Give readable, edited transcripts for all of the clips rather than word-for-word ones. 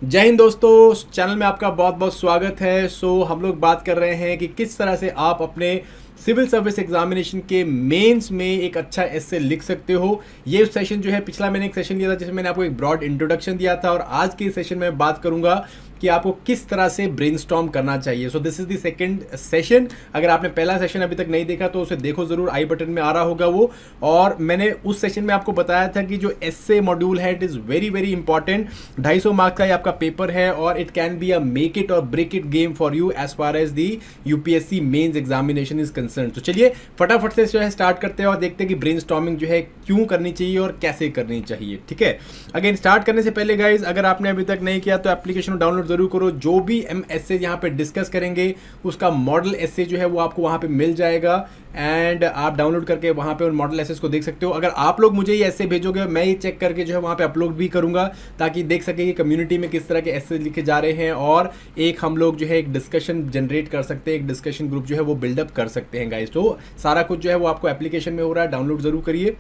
जय हिंद दोस्तों, चैनल में आपका बहुत बहुत स्वागत है। हम लोग बात कर रहे हैं कि किस तरह से आप अपने सिविल सर्विस एग्जामिनेशन के मेंस में एक अच्छा एस्से लिख सकते हो। ये सेशन जो है, पिछला मैंने एक सेशन लिया था जिसमें मैंने आपको एक ब्रॉड इंट्रोडक्शन दिया था, और आज के सेशन में बात करूंगा कि आपको किस तरह से ब्रेनस्टॉर्म करना चाहिए। सो this is the second session. अगर आपने पहला सेशन अभी तक नहीं देखा तो उसे देखो जरूर, आई बटन में आ रहा होगा वो। और मैंने उस सेशन में आपको बताया था कि जो एस्से मॉड्यूल है it is very very important. 250 marks का ये आपका पेपर है और it can be a make it और break it game for you as far as the UPSC mains examination is concern. तो चलिए फटाफट से जो है स्टार्ट करते हैं और देखते हैं कि ब्रेनस्टॉर्मिंग जो है क्यों करनी चाहिए और कैसे करनी चाहिए। ठीक है, अगेन स्टार्ट करने से पहले गाइज, अगर आपने अभी तक नहीं किया तो एप्लीकेशन डाउनलोड जरूर करो। जो भी हम एस्से यहाँ पे डिस्कस करेंगे उसका मॉडल एस्से जो है वो आपको वहाँ पे मिल जाएगा, एंड आप डाउनलोड करके वहाँ पे उन मॉडल एसेस को देख सकते हो। अगर आप लोग मुझे ये एस्से भेजोगे, मैं ये चेक करके जो है वहाँ पे अपलोड भी करूँगा, ताकि देख सके कि कम्युनिटी में किस तरह के एस्से लिखे जा रहे हैं, और एक हम लोग जो है एक डिस्कशन जनरेट कर सकते हैं, एक डिस्कशन ग्रुप जो है वो बिल्डअप कर सकते हैं गाइस। तो सारा कुछ जो है वो आपको एप्लीकेशन में हो रहा है, डाउनलोड जरूर करिए।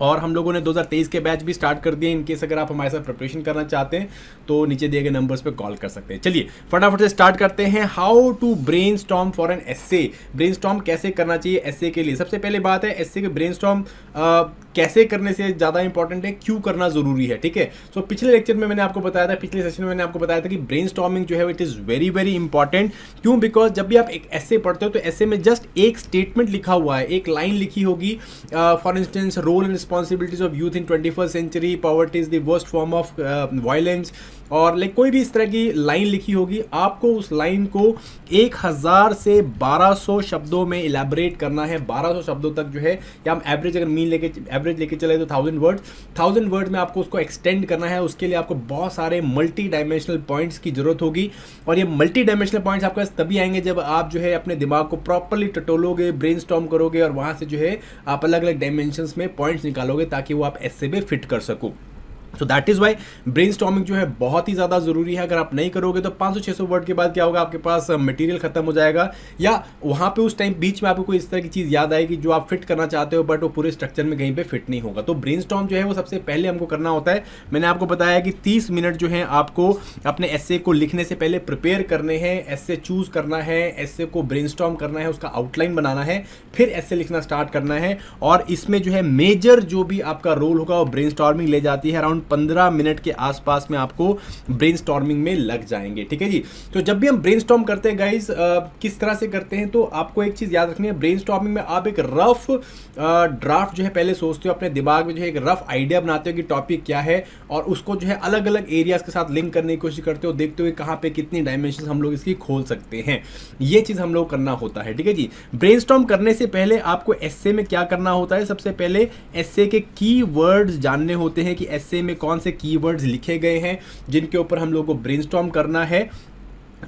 और हम लोगों ने 2023 के बैच भी स्टार्ट कर दिए। इनकेस अगर आप हमारे साथ प्रिपरेशन करना चाहते हैं तो नीचे दिए गए नंबर्स पे कॉल कर सकते हैं। चलिए फटाफट से स्टार्ट करते हैं। How to brainstorm for an essay. Brainstorm कैसे करना चाहिए एस्से के लिए। सबसे पहले बात है, एस्से के ब्रेनस्टॉर्म कैसे करने से ज़्यादा इंपॉर्टेंट है क्यों करना जरूरी है। ठीक है, सो पिछले लेक्चर में मैंने आपको बताया था, पिछले सेशन में मैंने आपको बताया था कि ब्रेनस्टॉर्मिंग जो है it is very very important. क्यों? बिकॉज जब भी आप एक एस्से पढ़ते हो तो एस्से में जस्ट एक स्टेटमेंट लिखा हुआ है, एक लाइन लिखी होगी। For instance, role and responsibilities of youth in 21st century, poverty is the worst form of violence, और लाइक कोई भी इस तरह की लाइन लिखी होगी। आपको उस लाइन को 1000 से 1200 शब्दों में इलेबरेट करना है। 1200 शब्दों तक जो है, या हम एवरेज अगर एवरेज लेके चले तो 1000 वर्ड में आपको उसको एक्सटेंड करना है। उसके लिए आपको बहुत सारे मल्टी डायमेंशनल पॉइंट्स की जरूरत होगी, और ये मल्टी डायमेंशनल पॉइंट्स आपके पास तभी आएंगे जब आप जो है अपने दिमाग को प्रॉपरली टटोलोगे, ब्रेनस्टॉर्म करोगे, और वहां से जो है आप अलग अलग डायमेंशंस में पॉइंट्स निकालोगे ताकि वो आप एस्से में फिट कर सको। So that is why brainstorming जो है बहुत ही ज़्यादा ज़रूरी है। अगर आप नहीं करोगे तो 500-600 वर्ड के बाद क्या होगा, आपके पास मटेरियल खत्म हो जाएगा, या वहाँ पे उस टाइम बीच में आपको कोई इस तरह की चीज़ याद आएगी जो आप फिट करना चाहते हो, बट वो पूरे स्ट्रक्चर में कहीं पे फिट नहीं होगा। तो ब्रेनस्टॉर्म जो है वो सबसे पहले हमको करना होता है। मैंने आपको बताया कि 30 मिनट जो है आपको अपने एस्से को लिखने से पहले प्रिपेयर करने हैं। एस्से चूज करना है, एस्से को ब्रेनस्टॉर्म करना है, उसका आउटलाइन बनाना है, फिर एस्से लिखना स्टार्ट करना है। और इसमें जो है मेजर जो भी आपका रोल होगा वो ब्रेनस्टॉर्मिंग ले जाती है। अराउंड 15 मिनट के आसपास में आपको ब्रेनस्टॉर्मिंग में लग जाएंगे। ठीक है जी, तो जब भी हम ब्रेनस्टॉर्म करते हैं गाइस, किस तरह से करते हैं, तो आपको एक चीज याद रखनी है। ब्रेनस्टॉर्मिंग में आप एक रफ ड्राफ्ट जो है पहले सोचते हो, अपने दिमाग में जो है एक रफ आइडिया बनाते हो कि टॉपिक क्या है, और उसको जो है अलग अलग एरियाज के साथ लिंक करने की कोशिश करते हो, देखते हुए कहाँ पे कितनी डायमेंशन हम लोग इसकी खोल सकते हैं। ये चीज हम लोग करना होता है। ठीक है जी, ब्रेनस्टॉर्म करने से पहले आपको एस्से में क्या करना होता है, सबसे पहले एस्से के कीवर्ड्स जानने होते हैं कि एस्से में कौन से कीवर्ड्स लिखे गए हैं जिनके ऊपर हम लोग को ब्रेनस्टॉर्म करना है।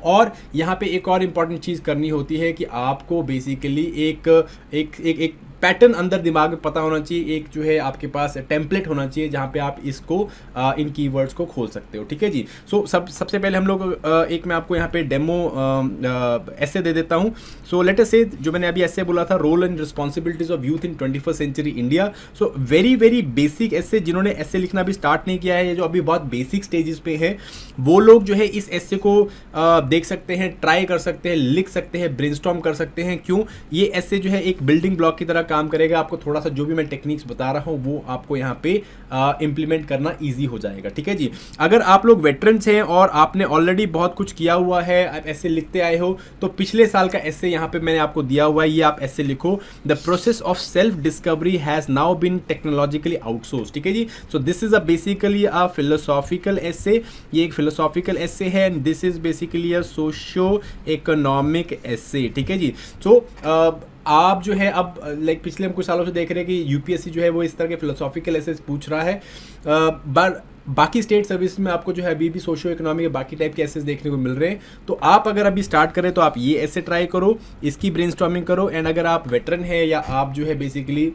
और यहाँ पे एक और इम्पॉर्टेंट चीज़ करनी होती है कि आपको बेसिकली एक एक एक एक पैटर्न अंदर दिमाग में पता होना चाहिए। एक जो है आपके पास टेम्पलेट होना चाहिए जहाँ पे आप इसको इन कीवर्ड्स को खोल सकते हो। ठीक है जी, सबसे पहले हम लोग एक मैं आपको यहाँ पे डेमो एस्से दे देता हूँ। सो लेट अस से, जो मैंने अभी एस्से बोला था, role and responsibilities of youth in 21st century India. So very very basic essay, जिन्होंने एस्से लिखना भी स्टार्ट नहीं किया है, ये जो अभी बहुत बेसिक स्टेजेस पे है, वो लोग जो है इस एस्से को देख सकते हैं, ट्राई कर सकते हैं, लिख सकते हैं, ब्रेनस्टॉर्म कर सकते हैं। क्यों? ये एस्से जो है एक बिल्डिंग ब्लॉक की तरह काम करेगा। आपको थोड़ा सा जो भी मैं टेक्निक्स बता रहा हूं वो आपको यहाँ पे इंप्लीमेंट करना इजी हो जाएगा। ठीक है जी, अगर आप लोग वेटरन्स हैं और आपने ऑलरेडी बहुत कुछ किया हुआ है, आप ऐसे लिखते आए हो, तो पिछले साल का एस्से यहाँ पे मैंने आपको दिया हुआ है, ये आप ऐसे लिखो, the process of self discovery has now been technologically outsource. ठीक है जी, so this is a basically a philosophical essay. ये एक फिलोसॉफिकल एस्से है, and this is basically a socio economic essay. ठीक है जी, सो आप जो है अब लाइक पिछले हम कुछ सालों से देख रहे हैं कि यूपीएससी जो है वो इस तरह के फिलोसॉफिकल एसेस पूछ रहा है। बाकी स्टेट सर्विस में आपको जो है अभी भी सोशियो इकोनॉमिक बाकी टाइप के एसेस देखने को मिल रहे हैं। तो आप अगर अभी स्टार्ट करें तो आप ये एसे ट्राई करो, इसकी ब्रेनस्टॉर्मिंग करो। एंड अगर आप वेटरन है या आप जो है बेसिकली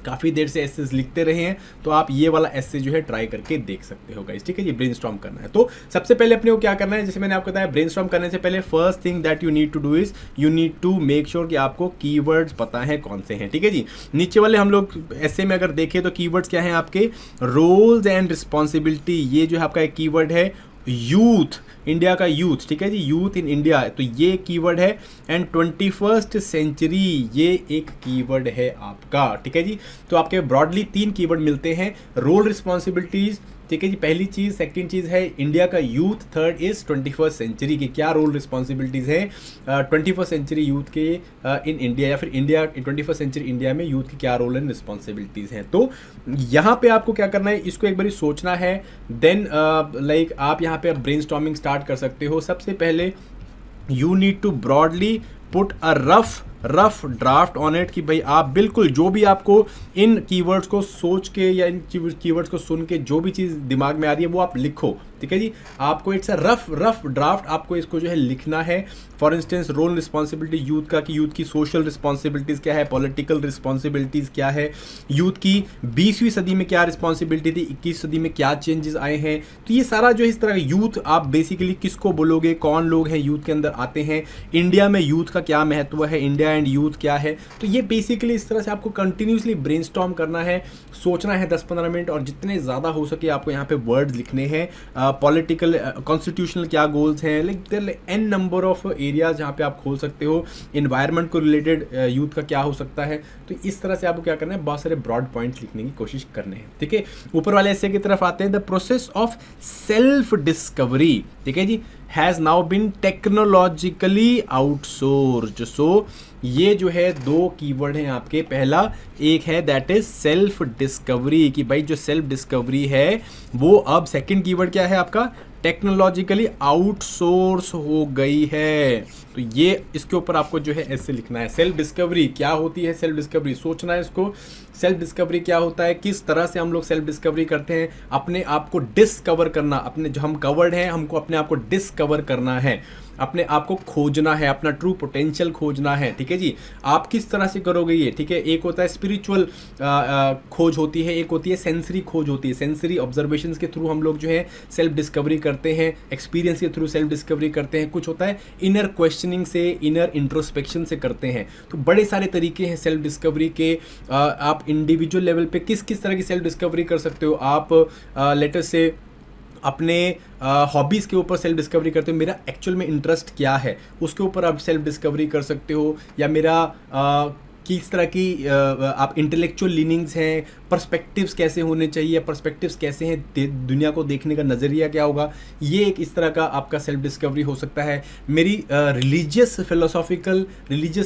काफ़ी देर से एसेस लिखते रहे हैं तो आप ये वाला एसे जो है ट्राई करके देख सकते हो गाइस। ठीक है, ये ब्रेनस्टॉर्म करना है। तो सबसे पहले अपने को क्या करना है, जैसे मैंने आपको बताया, ब्रेनस्टॉर्म करने से पहले first thing that you need to do is you need to make sure कि आपको कीवर्ड्स पता है कौन से हैं। ठीक है जी, नीचे वाले हम लोग एसे में अगर देखें तो कीवर्ड्स क्या हैं आपके, रोल्स एंड रिस्पॉन्सिबिलिटी, ये जो है आपका एक कीवर्ड है। यूथ, इंडिया का यूथ, ठीक है जी, यूथ इन इंडिया, तो ये कीवर्ड है। एंड 21st सेंचुरी, ये एक कीवर्ड है आपका, ठीक है जी। तो आपके ब्रॉडली 3 कीवर्ड मिलते हैं, रोल रिस्पॉन्सिबिलिटीज, ठीक है जी, पहली चीज़। सेकंड चीज़ है इंडिया का youth, third is 21st century की क्या रोल रिस्पॉन्सिबिलिटीज़ हैं 21st सेंचुरी यूथ के इन इंडिया, या फिर इंडिया 21st सेंचुरी इंडिया में यूथ की क्या रोल एंड रिस्पॉन्सिबिलिटीज़ हैं। तो यहाँ पे आपको क्या करना है, इसको एक बार सोचना है, देन लाइक आप यहाँ पे ब्रेनस्टॉर्मिंग स्टार्ट कर सकते हो। सबसे पहले you need to broadly put a rough draft on it, कि भाई आप बिल्कुल जो भी आपको इन कीवर्ड्स को सोच के या इन कीवर्ड्स को सुन के जो भी चीज़ दिमाग में आ रही है वो आप लिखो, ठीक है जी। आपको इट्स अ रफ ड्राफ्ट, आपको इसको जो है लिखना है। For instance role responsibility youth का, कि यूथ की सोशल रिस्पॉन्सिबिलिटीज़ क्या है, पॉलिटिकल रिस्पॉन्सिबिलिटीज़ क्या है, यूथ की 20वीं सदी में क्या रिस्पॉन्सिबिलिटी थी, 21 सदी में क्या चेंजेस आए हैं। तो ये सारा जो है इस तरह का यूथ, आप बेसिकली किसको बोलोगे, कौन लोग हैं यूथ के अंदर आते हैं, इंडिया में यूथ का क्या महत्व है, इंडिया एंड यूथ क्या है। तो ये बेसिकली इस तरह से आपको कंटिन्यूसली ब्रेनस्टॉर्म करना है, सोचना है 10-15 मिनट, और जितने ज़्यादा हो सके आपको यहाँ पे वर्ड्स लिखने हैं। पॉलिटिकल कॉन्स्टिट्यूशनल क्या गोल्स हैं, like an number of areas जहाँ पे आप खोल सकते हो। इन्वायरमेंट को रिलेटेड यूथ का क्या हो सकता है। तो इस तरह से आपको क्या करना है, बहुत सारे ब्रॉड पॉइंट्स लिखने की कोशिश करने हैं, ठीक है। ऊपर वाले ऐसे की तरफ आते हैं, the process of self discovery, ठीक है जी, has now been technologically outsourced. So ये जो है 2 कीवर्ड हैं आपके। पहला एक है दैट इज सेल्फ डिस्कवरी, कि भाई जो सेल्फ डिस्कवरी है वो अब, सेकंड कीवर्ड क्या है आपका, टेक्नोलॉजिकली आउटसोर्स हो गई है। तो ये इसके ऊपर आपको जो है ऐसे लिखना है, सेल्फ डिस्कवरी क्या होती है, सेल्फ डिस्कवरी सोचना है इसको। सेल्फ डिस्कवरी क्या होता है, किस तरह से हम लोग सेल्फ डिस्कवरी करते हैं, अपने आप को डिस्कवर करना, अपने जो हम कवर्ड हैं हमको अपने आप को डिस्कवर करना है, अपने आप को खोजना है, अपना ट्रू पोटेंशियल खोजना है, ठीक है जी। आप किस तरह से करोगे ये, ठीक है। एक होता है स्पिरिचुअल खोज होती है, एक होती है सेंसरी खोज होती है। सेंसरी ऑब्जर्वेशंस के थ्रू हम लोग जो है सेल्फ डिस्कवरी करते हैं, एक्सपीरियंस के थ्रू सेल्फ डिस्कवरी करते हैं। कुछ होता है इनर क्वेश्चनिंग से, इनर इंट्रोस्पेक्शन से करते हैं। तो बड़े सारे तरीके हैं सेल्फ डिस्कवरी के। आप इंडिविजुअल लेवल पे किस किस तरह की सेल्फ डिस्कवरी कर सकते हो। आप लेटर से अपने हॉबीज़ के ऊपर सेल्फ डिस्कवरी करते हो, मेरा एक्चुअल में इंटरेस्ट क्या है उसके ऊपर आप सेल्फ डिस्कवरी कर सकते हो। या मेरा किस तरह की आप इंटेलेक्चुअल लीनिंग्स हैं, पर्सपेक्टिव्स कैसे होने चाहिए, पर्सपेक्टिव्स कैसे हैं, दुनिया को देखने का नज़रिया क्या होगा, ये एक इस तरह का आपका सेल्फ डिस्कवरी हो सकता है। मेरी religious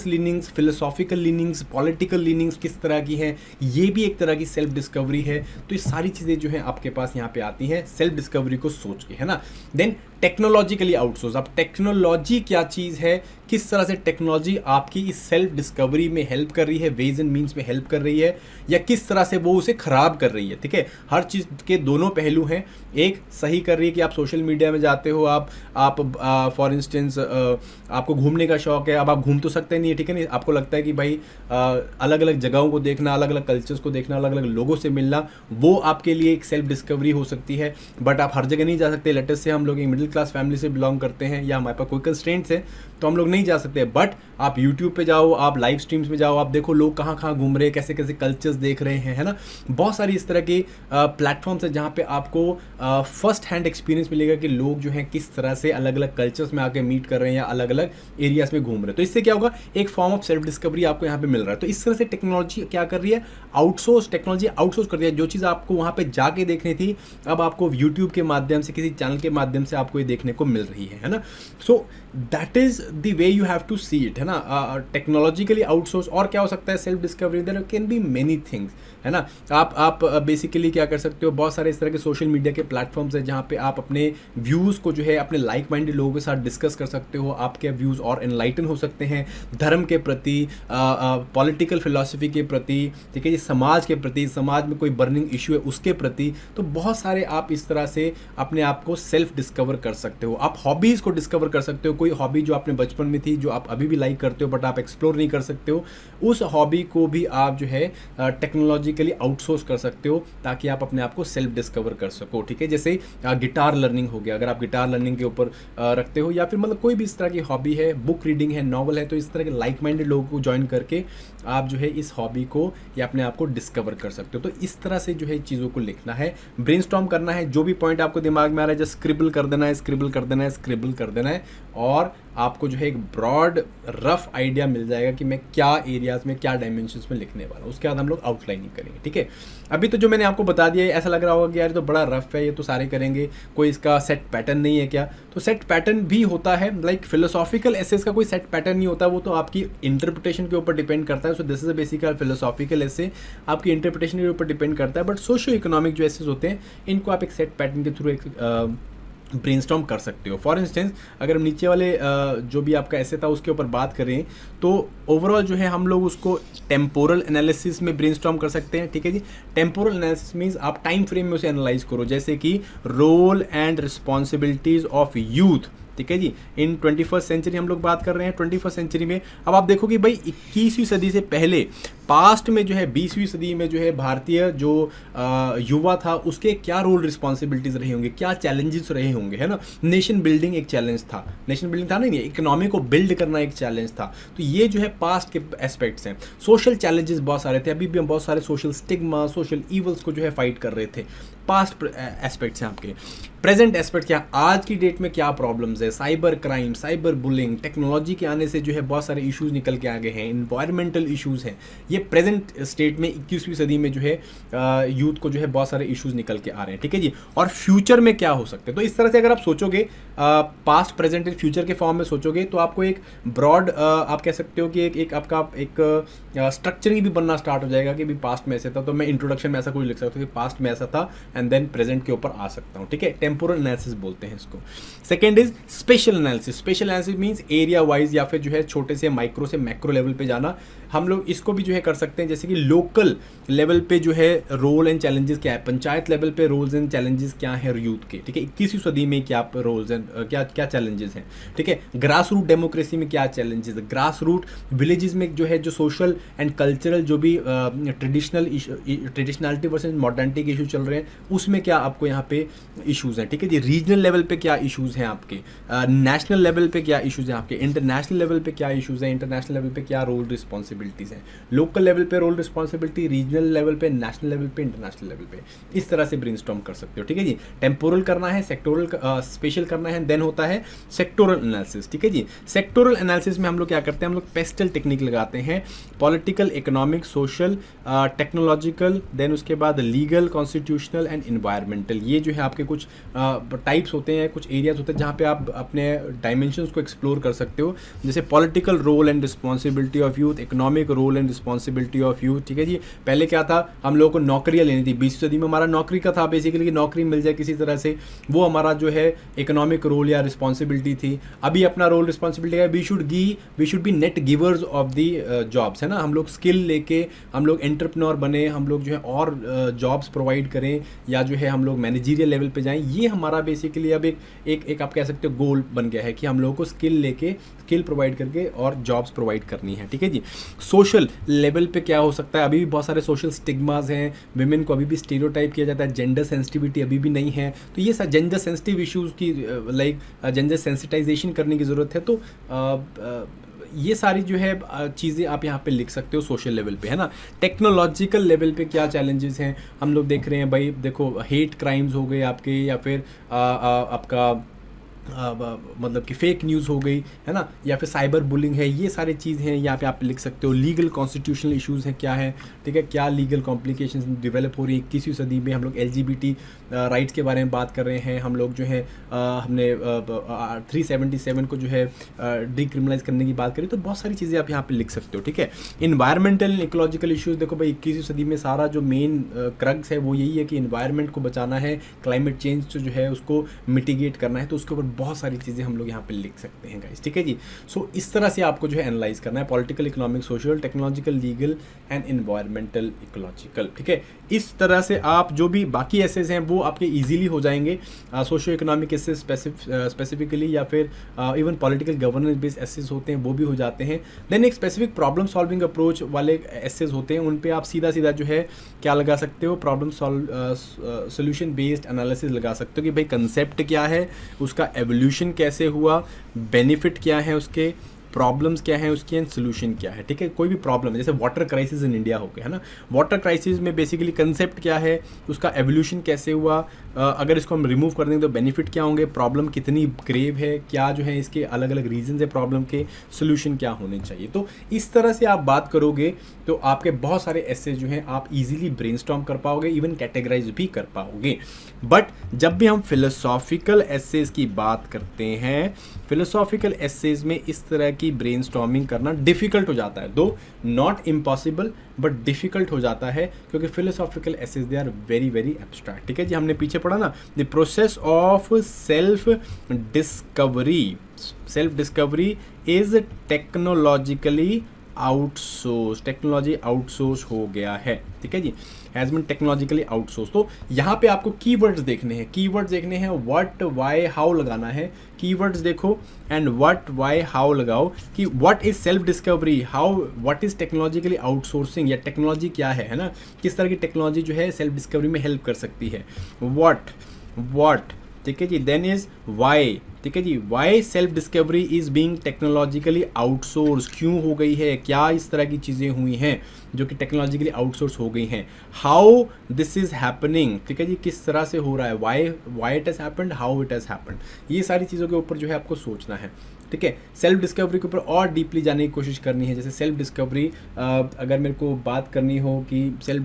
leanings, philosophical leanings, political leanings किस तरह की हैं, ये भी एक तरह की सेल्फ डिस्कवरी है। तो ये सारी चीज़ें जो हैं आपके पास यहाँ पे आती हैं सेल्फ डिस्कवरी को सोच के, है ना। देन टेक्नोलॉजिकली आउटसोर्स, अब टेक्नोलॉजी क्या चीज़ है, किस तरह से टेक्नोलॉजी आपकी इस सेल्फ डिस्कवरी में हेल्प कर रही है, वेज एंड मीन्स में हेल्प कर रही है, या किस तरह से वो उसे ख़राब कर रही है, ठीक है। हर चीज़ के दोनों पहलू हैं। एक सही कर रही है कि आप सोशल मीडिया में जाते हो, आप फॉर इंस्टेंस आपको घूमने का शौक है, अब आप घूम तो सकते नहीं है, ठीक है नहीं, आपको लगता है कि भाई अलग अलग जगहों को देखना, अलग अलग कल्चर्स को देखना, अलग अलग लोगों से मिलना, वो आपके लिए एक सेल्फ डिस्कवरी हो सकती है। बट आप हर जगह नहीं जा सकते। लेटेस्ट से हम लोग एक मिडिल क्लास फैमिली से बिलोंग करते हैं, या हमारे पास कोई कंस्ट्रेंट्स है तो हम लोग नहीं जा सकते। बट आप यूट्यूब पे जाओ, आप लाइव स्ट्रीम्स में जाओ, आप देखो लोग कहाँ कहाँ घूम रहे हैं, कैसे कैसे कल्चर्स देख रहे हैं, है ना। बहुत सारी इस तरह के प्लेटफॉर्म्स है जहाँ पे आपको फर्स्ट हैंड एक्सपीरियंस मिलेगा कि लोग जो हैं किस तरह से अलग अलग कल्चर्स में आके मीट कर रहे हैं या अलग अलग एरियाज में घूम रहे हैं। तो इससे क्या होगा, एक फॉर्म ऑफ सेल्फ डिस्कवरी आपको यहाँ पे मिल रहा है। तो इस तरह से टेक्नोलॉजी क्या कर रही है, टेक्नोलॉजी आउटसोर्स कर रही है। जो चीज़ आपको वहाँ पे जाके देखनी थी, अब आपको यूट्यूब के माध्यम से, किसी चैनल के माध्यम से आपको ये देखने को मिल रही है ना। So that is the way you have to see it, है ना। Technologically outsource. और क्या हो सकता है self discovery, there can be many things, है ना। आप बेसिकली क्या कर सकते हो, बहुत सारे इस तरह के सोशल मीडिया के प्लेटफॉर्म्स हैं जहाँ पे आप अपने व्यूज़ को जो है अपने लाइक माइंडेड लोगों के साथ डिस्कस कर सकते हो। आपके व्यूज़ और एनलाइटन हो सकते हैं धर्म के प्रति, पॉलिटिकल फिलॉसफी के प्रति, ठीक है जी, समाज के प्रति, समाज में कोई बर्निंग इशू है उसके प्रति। तो बहुत सारे आप इस तरह से अपने आप को सेल्फ डिस्कवर कर सकते हो। आप हॉबीज़ को डिस्कवर कर सकते हो। कोई हॉबी जो आपने बचपन में थी, जो आप अभी भी लाइक करते हो बट आप एक्सप्लोर नहीं कर सकते हो, उस हॉबी को भी आप जो है टेक्नोलॉजिकली आउटसोर्स कर सकते हो ताकि आप अपने आप को सेल्फ डिस्कवर कर सको, ठीक है। जैसे गिटार लर्निंग हो गया, अगर आप गिटार लर्निंग के ऊपर रखते हो, या फिर मतलब कोई भी इस तरह की हॉबी है, बुक रीडिंग है, नॉवल है, तो इस तरह के लाइक माइंडेड लोगों को ज्वाइन करके आप जो है इस हॉबी को या अपने आप को डिस्कवर कर सकते हो। तो इस तरह से जो है चीज़ों को लिखना है, ब्रेनस्टॉर्म करना है, जो भी पॉइंट आपको दिमाग में आ रहा है जस्ट स्क्रिबल कर देना है, स्क्रिबल कर देना है, स्क्रिबल कर देना है, और आपको जो है एक ब्रॉड रफ आइडिया मिल जाएगा कि मैं क्या एरियाज में, क्या डायमेंशंस में लिखने वाला हूँ। उसके बाद हम लोग आउटलाइनिंग करेंगे, ठीक है। अभी तो जो मैंने आपको बता दिया है, ऐसा लग रहा होगा कि यार ये तो बड़ा रफ है, ये तो सारे करेंगे, कोई इसका सेट पैटर्न नहीं है क्या? तो सेट पैटर्न भी होता है, लाइक फिलोसॉफिकल एसेस का कोई सेट पैटर्न नहीं होता, वो तो आपकी इंटरप्रिटेशन के ऊपर डिपेंड करता है। So this is a basical philosophical essay, आपकी इंटरप्रिटेशन के ऊपर डिपेंड करता है। बट सोशियो इकोनॉमिक जो एसेस होते हैं, इनको आप एक सेट पैटर्न के थ्रू एक ब्रेनस्टॉर्म कर सकते हो। फॉर इंस्टेंस, अगर हम नीचे वाले जो भी आपका ऐसे था उसके ऊपर बात करें, तो ओवरऑल जो है हम लोग उसको टेम्पोरल एनालिसिस में ब्रेनस्टॉर्म कर सकते हैं, ठीक है जी। टेम्पोरल एनालिसिस मीन्स आप टाइम फ्रेम में उसे एनालाइज करो, जैसे कि role and responsibilities of youth, ठीक है जी। इन 21st सेंचुरी हम लोग बात कर रहे हैं, 21st सेंचुरी में अब आप देखो कि भाई 21वीं सदी से पहले पास्ट में जो है 20वीं सदी में जो है भारतीय जो युवा था उसके क्या रोल रिस्पॉन्सिबिलिटीज रहे होंगे, क्या चैलेंजेस रहे होंगे, है ना। नेशन बिल्डिंग एक चैलेंज था, नेशन बिल्डिंग था नहीं, इकोनॉमी को बिल्ड करना एक चैलेंज था। तो ये जो है पास्ट के एस्पेक्ट्स हैं। सोशल चैलेंजेस बहुत सारे थे, अभी भी हम बहुत सारे सोशल स्टिग्मा, सोशल ईवल्स को जो है फाइट कर रहे थे। पास्ट एस्पेक्ट्स हैं आपके। प्रेजेंट एस्पेक्ट क्या, आज की डेट में क्या प्रॉब्लम्स है, cyber crime, cyber bullying, technology के आने से जो है बहुत सारे इश्यूज निकल के आ गए हैं, इन्वायरमेंटल इश्यूज हैं। ये प्रेजेंट स्टेट में 21वीं सदी में जो है यूथ को जो है बहुत सारे इश्यूज निकल के आ रहे हैं, ठीक है जी। और फ्यूचर में क्या हो सकते हैं, तो इस तरह से अगर आप सोचोगे पास्ट प्रेजेंट एंड फ्यूचर के फॉर्म में सोचोगे, तो आपको एक ब्रॉड आप कह सकते हो कि एक आपका एक स्ट्रक्चरिंग भी बनना स्टार्ट हो जाएगा कि भी पास्ट में ऐसे था, तो मैं इंट्रोडक्शन में ऐसा कुछ लिख सकता हूँ कि पास्ट में ऐसा था एंड देन प्रेजेंट के ऊपर आ सकता हूँ, ठीक है। टेम्पोरल एनालिसिस बोलते हैं इसको। Second is special analysis. Special analysis means area wise या फिर जो है छोटे से माइक्रो से मैक्रो लेवल पे जाना। हम लोग इसको भी जो है कर सकते हैं, जैसे कि लोकल लेवल पे जो है रोल एंड चैलेंजेस क्या है, पंचायत लेवल पे रोल्स एंड चैलेंजेस क्या है यूथ के, ठीक है। 21वीं सदी में क्या रोल्स एंड क्या चैलेंजेस हैं, ठीक है। ग्रास रूट डेमोक्रेसी में क्या चैलेंजेस है, ग्रास रूट विलेजेस में जो है जो सोशल एंड कल्चरल जो भी ट्रेडिशनलिटी वर्सेस मॉडर्निटी के इशू चल रहे हैं, उसमें क्या आपको यहाँ पे इश्यूज हैं, ठीक है जी। रीजनल लेवल पे क्या इश्यूज हैं आपके, नेशनल लेवल पे क्या इश्यूज हैं आपके, इंटरनेशनल लेवल पे क्या इश्यूज हैं, इंटरनेशनल लेवल पे क्या रोल रिस्पॉन्सिबिलिटीज हैं, लोकल लेवल पे रोल रिस्पॉन्सिबिलिटी, रीजनल लेवल पे, नेशनल लेवल पे, इंटरनेशनल लेवल पे। इस तरह से ब्रेनस्टॉर्म कर सकते हो, ठीक है जी। टेम्पोरल करना है, सेक्टोरल स्पेशल करना है, देन होता है सेक्टोरल एनालिसिस, ठीक है जी। सेक्टोरल एनालिसिस में हम लोग क्या करते हैं, हम लोग पेस्टल टेक्निक लगाते हैं, political, economic, social, technological, then उसके बाद लीगल, कॉन्स्टिट्यूशनल एंड इन्वायरमेंटल। ये जो है आपके कुछ टाइप्स होते हैं, कुछ एरियाज होते हैं जहाँ पे आप अपने डायमेंशंस को एक्सप्लोर कर सकते हो, जैसे political role and responsibility of youth, economic role and responsibility of youth, ठीक है जी। पहले क्या था, हम लोगों को नौकरियाँ लेनी थी, 20वीं सदी में हमारा नौकरी का था बेसिकली कि नौकरी मिल जाए किसी तरह से, वो हमारा जो है इकोनॉमिक रोल या रिस्पॉन्सिबिलिटी थी। अभी अपना रोल रिस्पॉन्सिबिलिटी है, we should be net givers of the jobs, है ना। हम लोग स्किल लेके हम लोग एंटरप्रेन्योर बने, हम लोग जो है और जॉब्स प्रोवाइड करें, या जो है हम लोग मैनेजरियल लेवल पे जाएं। ये हमारा बेसिकली अब एक आप कह सकते हो गोल बन गया है कि हम लोगों को स्किल प्रोवाइड करके और जॉब्स प्रोवाइड करनी है, ठीक है जी। सोशल लेवल पे क्या हो सकता है, अभी भी बहुत सारे सोशल स्टिग्मास हैं, विमेन को अभी भी स्टीरियोटाइप किया जाता है, जेंडर सेंसिटिविटी अभी भी नहीं है, तो ये जेंडर सेंसिटिव इश्यूज़ की लाइक जेंडर सेंसिटाइजेशन करने की ज़रूरत है। तो ये सारी जो है चीज़ें आप यहाँ पे लिख सकते हो सोशल लेवल पे, है ना। टेक्नोलॉजिकल लेवल पे क्या चैलेंजेस हैं, हम लोग देख रहे हैं भाई, देखो हेट क्राइम्स हो गए आपके, या फिर आपका मतलब कि फेक न्यूज़ हो गई, है ना, या फिर साइबर बुलिंग है, ये सारी चीज़ हैं यहाँ पे आप लिख सकते हो। लीगल कॉन्स्टिट्यूशनल इश्यूज़ हैं क्या है, ठीक है, क्या लीगल कॉम्प्लिकेशंस डेवलप हो रही है 21वीं सदी में। हम लोग LGBT राइट्स के बारे में बात कर रहे हैं, हम लोग जो है हमने 377 को जो है डिक्रिमिनलाइज करने की बात करी, तो बहुत सारी चीज़ें आप यहाँ पे लिख सकते हो, ठीक है। इन्वायरमेंटल इकोलॉजिकल इश्यूज़, देखो भाई 21वीं सदी में सारा जो मेन क्रक्स है वो यही है कि इन्वायरमेंट को बचाना है, क्लाइमेट चेंज जो है उसको मिटिगेट करना है, तो उसके ऊपर बहुत सारी चीज़ें हम लोग यहाँ पे लिख सकते हैं गाइस, ठीक है जी। सो इस तरह से आपको जो है एनालाइज करना है, political, economic, social, technological, legal and environmental, ecological, ठीक है। इस तरह से आप जो भी बाकी एसेस हैं वो आपके ईजिली हो जाएंगे, सोशो इकोनॉमिक एसेस स्पेसिफिकली, या फिर even political governance based essays होते हैं वो भी हो जाते हैं। देन एक स्पेसिफिक प्रॉब्लम सॉल्विंग अप्रोच वाले एसेस होते हैं, उन पे आप सीधा सीधा जो है क्या लगा सकते हो, प्रॉब्लम सोल्यूशन बेस्ड एनालिसिस लगा सकते हो कि भाई कंसेप्ट क्या है, उसका एवोल्यूशन कैसे हुआ, बेनिफिट क्या है उसके, प्रॉब्लम्स क्या है उसकी, एंड सोल्यूशन क्या है, ठीक है। कोई भी प्रॉब्लम जैसे वाटर क्राइसिस इन इंडिया हो गया है ना, वाटर क्राइसिस में बेसिकली कंसेप्ट क्या है, उसका एवोल्यूशन कैसे हुआ, अगर इसको हम रिमूव कर देंगे तो बेनिफिट क्या होंगे, प्रॉब्लम कितनी ग्रेव है, क्या जो है इसके अलग अलग रीजन है प्रॉब्लम के, सोल्यूशन क्या होने चाहिए। तो इस तरह से आप बात करोगे तो आपके बहुत सारे एसेज जो हैं आप इजीली ब्रेनस्टॉर्म कर पाओगे, इवन कैटेगराइज भी कर पाओगे। बट जब भी हम फिलोसॉफिकल एसेज की बात करते हैं, फिलोसॉफिकल एसेज में इस तरह की ब्रेनस्टॉर्मिंग करना डिफिकल्ट हो जाता है, दो नॉट इम्पॉसिबल बट डिफिकल्ट हो जाता है, क्योंकि philosophical essays they are very very abstract, ठीक है जी। हमने पीछे पढ़ा ना, the process of self discovery, self discovery is technologically outsource, technology outsource हो गया है, ठीक है जी, हैज बीन टेक्नोलॉजिकली आउटसोर्स। तो यहाँ पे आपको कीवर्ड्स देखने हैं, कीवर्ड्स देखने हैं, व्हाट वाई हाउ लगाना है, कीवर्ड्स देखो एंड व्हाट वाई हाउ लगाओ कि what is self discovery, how what is technologically outsourcing, या टेक्नोलॉजी क्या है ना, किस तरह की टेक्नोलॉजी जो है सेल्फ डिस्कवरी में हेल्प कर सकती है, व्हाट, ठीक है जी। देन इज वाई, ठीक है जी, why self discovery is being technologically outsource, क्यों हो गई है, क्या इस तरह की चीज़ें हुई हैं जो कि टेक्नोलॉजिकली आउटसोर्स हो गई हैं, हाउ दिस इज हैपनिंग, ठीक है जी, किस तरह से हो रहा है, why it has happened, how it has happened, ये सारी चीज़ों के ऊपर जो है आपको सोचना है, ठीक है। सेल्फ डिस्कवरी के ऊपर और डीपली जाने की कोशिश करनी है। जैसे सेल्फ डिस्कवरी अगर मेरे को बात करनी हो कि सेल्फ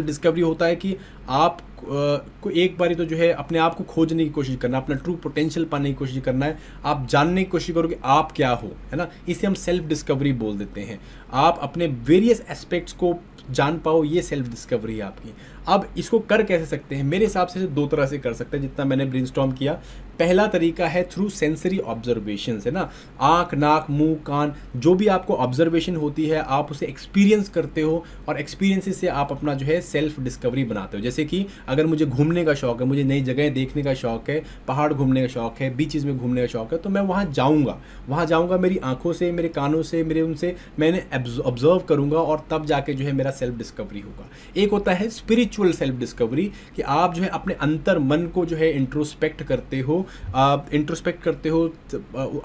डिस्कवरी होता है कि आप को एक बारी तो जो है अपने आप को खोजने की कोशिश करना, अपना ट्रू पोटेंशियल पाने की कोशिश करना है, आप जानने की कोशिश करो कि आप क्या हो, है ना, इसे हम सेल्फ डिस्कवरी बोल देते हैं। आप अपने वेरियस एस्पेक्ट्स को जान पाओ, ये सेल्फ डिस्कवरी है आपकी। अब इसको कर कैसे सकते हैं, मेरे हिसाब से दो तरह से कर सकते हैं जितना मैंने ब्रेनस्टॉर्म किया। पहला तरीका है थ्रू सेंसरी ऑब्जर्वेशन, है ना, आँख, नाक, मुंह, कान, जो भी आपको ऑब्जर्वेशन होती है आप उसे एक्सपीरियंस करते हो, और एक्सपीरियंसेस से आप अपना जो है सेल्फ डिस्कवरी बनाते हो। जैसे कि अगर मुझे घूमने का शौक है, मुझे नई जगह देखने का शौक है, पहाड़ घूमने का शौक है, बीचेस में घूमने का शौक है, तो मैं वहाँ जाऊँगा मेरी आंखों से, मेरे कानों से, मेरे उनसे मैंने ऑब्जर्व करूँगा, और तब जाके जो है मेरा सेल्फ डिस्कवरी होगा। एक होता है स्पिरिचुअल सेल्फ डिस्कवरी, कि आप जो है अपने अंतर मन को जो है इंट्रोस्पेक्ट करते हो,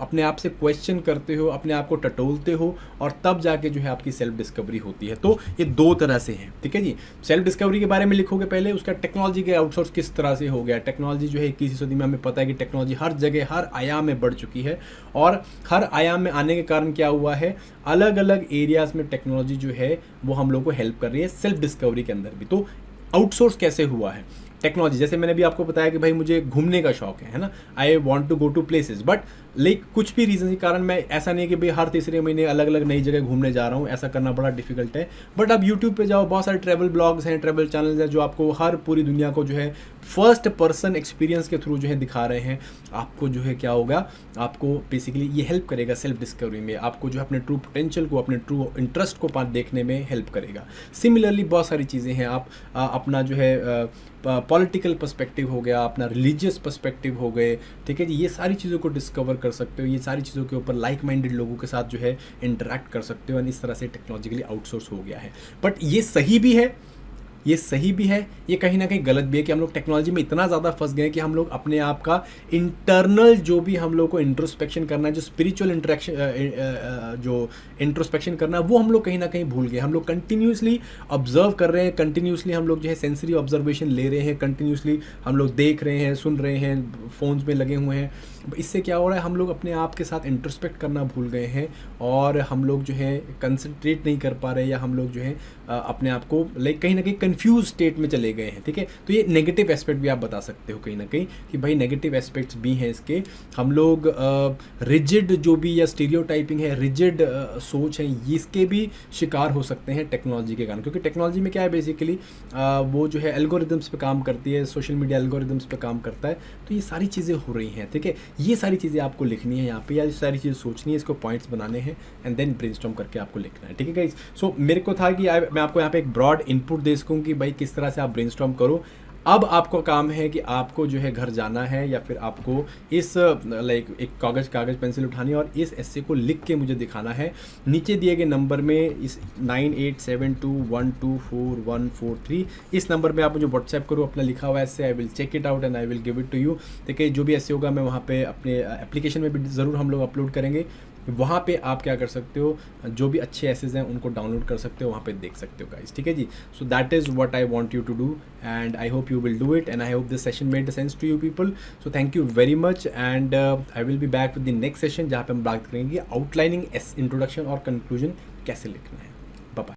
अपने आप से क्वेश्चन करते हो, अपने आप को टटोलते हो, और तब जाके जो है आपकी सेल्फ डिस्कवरी होती है। तो ये दो तरह से है, ठीक है जी। सेल्फ डिस्कवरी के बारे में लिखोगे पहले, उसका टेक्नोलॉजी के आउटसोर्स किस तरह से हो गया। टेक्नोलॉजी जो है 21वीं सदी में हमें पता है कि टेक्नोलॉजी हर जगह हर आयाम में बढ़ चुकी है, और हर आयाम में आने के कारण क्या हुआ है, अलग अलग एरियाज में टेक्नोलॉजी जो है वो हम लोग को हेल्प कर रही है सेल्फ डिस्कवरी के अंदर भी। तो आउटसोर्स कैसे हुआ है टेक्नोलॉजी, जैसे मैंने भी आपको बताया कि भाई मुझे घूमने का शौक है ना, I want to go to places, but like कुछ भी रीज़न के कारण मैं, ऐसा नहीं है कि भाई हर तीसरे महीने अलग अलग नई जगह घूमने जा रहा हूँ, ऐसा करना बड़ा डिफिकल्ट है। बट आप यूट्यूब पे जाओ, बहुत सारे ट्रैवल ब्लॉग्स हैं, ट्रैवल चैनल्स हैं जो आपको हर पूरी दुनिया को जो है फर्स्ट पर्सन एक्सपीरियंस के थ्रू जो है दिखा रहे हैं। आपको जो है क्या होगा, आपको बेसिकली ये हेल्प करेगा सेल्फ डिस्कवरी में, आपको जो है अपने ट्रू पोटेंशियल को, अपने ट्रू इंटरेस्ट को देखने में हेल्प करेगा। सिमिलरली बहुत सारी चीज़ें हैं, आप अपना जो है पॉलिटिकल पर्सपेक्टिव हो गया, अपना रिलीजियस पर्सपेक्टिव हो गए, ठीक है जी, ये सारी चीज़ों को डिस्कवर कर सकते हो, ये सारी चीज़ों के ऊपर लाइक माइंडेड लोगों के साथ जो है इंटरेक्ट कर सकते हो, और इस तरह से टेक्नोलॉजिकली आउटसोर्स हो गया है। बट ये सही भी है, ये कहीं ना कहीं गलत भी है कि हम लोग टेक्नोलॉजी में इतना ज़्यादा फंस गए कि हम लोग अपने आप का इंटरनल जो भी हम लोग को इंट्रोस्पेक्शन करना है, जो स्पिरिचुअल जो इंट्रोस्पेक्शन करना है, वो हम लोग कहीं ना कहीं भूल गए। हम लोग कंटिन्यूसली ऑब्जर्व कर रहे हैं, कंटिन्यूसली हम लोग जो है सेंसरी ऑब्जर्वेशन ले रहे हैं, कंटिन्यूसली हम लोग देख रहे हैं, सुन रहे हैं, फ़ोन्स में लगे हुए हैं। इससे क्या हो रहा है, हम लोग अपने आप के साथ इंट्रोस्पेक्ट करना भूल गए हैं, और हम लोग जो है कंसंट्रेट नहीं कर पा रहे, या हम लोग जो है अपने आप को लाइक कहीं ना कहीं कंफ्यूज स्टेट में चले गए हैं, ठीक है। तो ये नेगेटिव एस्पेक्ट भी आप बता सकते हो कहीं ना कहीं कि भाई नेगेटिव एस्पेक्ट्स भी हैं इसके। हम लोग रिजिड जो भी या स्टीरियोटाइपिंग है, रिजिड सोच है, इसके भी शिकार हो सकते हैं टेक्नोलॉजी के कारण, क्योंकि टेक्नोलॉजी में क्या है बेसिकली वो जो है एल्गोरिदम्स पे काम करती है, सोशल मीडिया एल्गोरिदम्स पे काम करता है। तो ये सारी चीज़ें हो रही हैं, ठीक है। ये सारी चीज़ें आपको लिखनी है यहाँ पे, या ये सारी चीज़ें सोचनी है, इसको पॉइंट्स बनाने हैं एंड देन ब्रेनस्टॉर्म करके आपको लिखना है, ठीक है गाइस। सो मेरे को था कि मैं आपको यहाँ पे एक ब्रॉड इनपुट दे सकूँ कि भाई किस तरह से आप ब्रेनस्टॉर्म करो। अब आपको काम है कि आपको जो है घर जाना है या फिर आपको इस लाइक एक कागज़ पेंसिल उठानी है और इस एस्से को लिख के मुझे दिखाना है नीचे दिए गए नंबर में, इस 9872124143 इस नंबर में आप मुझे व्हाट्सएप करो अपना लिखा हुआ essay. I will check it out and I will give it to you. देखिए जो भी एस्से होगा मैं वहाँ पे अपने एप्लीकेशन में भी ज़रूर हम लोग अपलोड करेंगे। वहाँ पे आप क्या कर सकते हो, जो भी अच्छे एसेज हैं उनको डाउनलोड कर सकते हो, वहाँ पे देख सकते हो गाइस, ठीक है जी। So that is what I want you to do and I hope you will do it and I hope this session made sense to you people. So thank you very much and I will be back with the next session जहाँ पे हम बात करेंगे outlining, introduction और conclusion कैसे लिखना है।